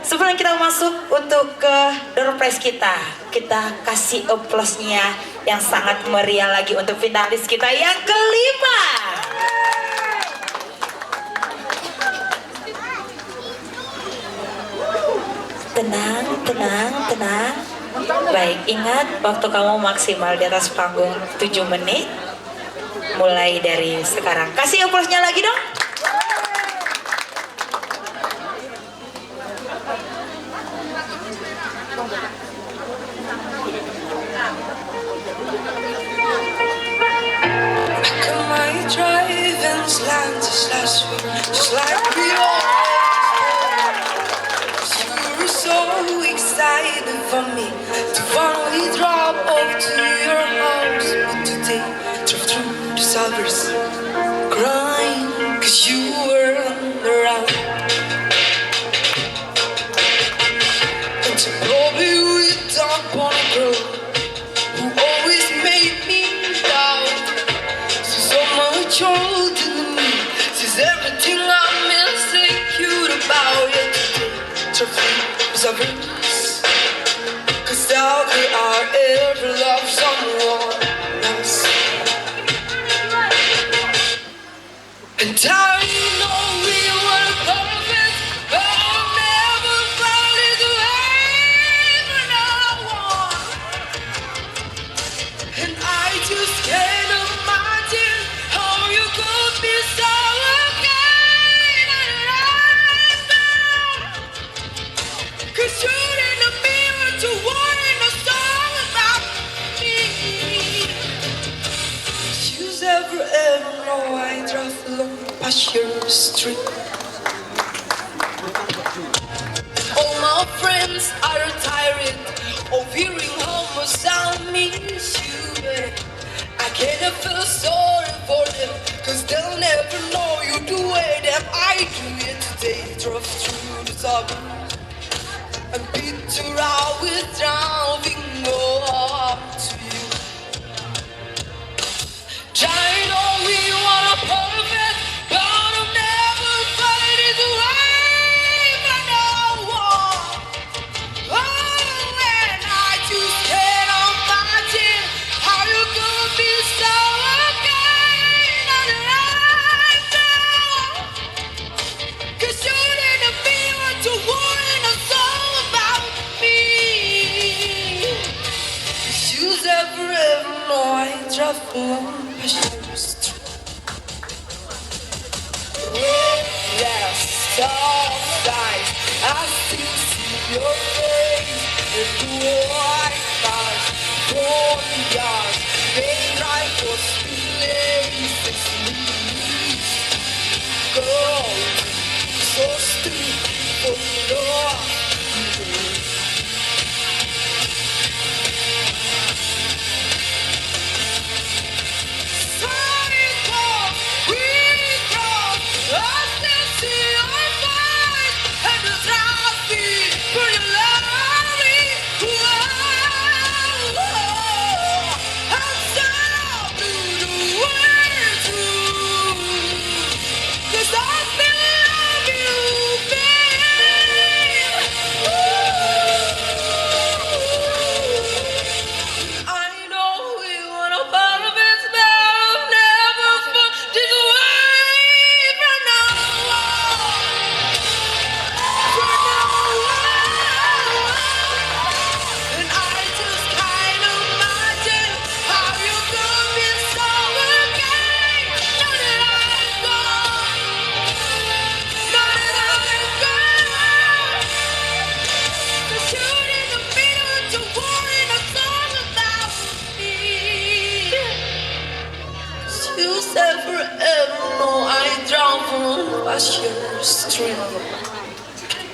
Sebelum kita masuk untuk ke door prize kita kasih aplausnya yang sangat meriah lagi untuk finalis kita yang kelima. Tenang. Baik, ingat waktu kamu maksimal di atas panggung 7 menit. Mulai dari sekarang. Kasih aplausnya lagi dong. Just like we always you were so excited for me to finally drop off to your house. But today, drove through the suburbs, crying 'cause you weren't around. And so probably we don't wanna grow, who always made me down. She's so much older than me. Everything I'm insecure about it today, 'cause now I ever love someone else. And I know we were perfect, but I never felt it way for no one. And I just can't imagine how you could be so. Shooting a mirror to warning a song about me. You've ever know I drive along past your street. All my friends are tired of hearing how much I miss you. I can't feel sorry for them, 'cause they'll never know you the way that I do it today. Drove through the suburbs and picture I was driving up to you. I know we want a perfect, but I'll never find it way for no one. Oh, and I just can't imagine how you could be so kind on the right now. 'Cause you didn't feel to warn us all. Ever know I drive along past your street. With that soft eyes, I still see your face. And the white cars, golden yards, they drive for places. Girl, so stupid for love.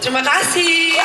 Terima kasih.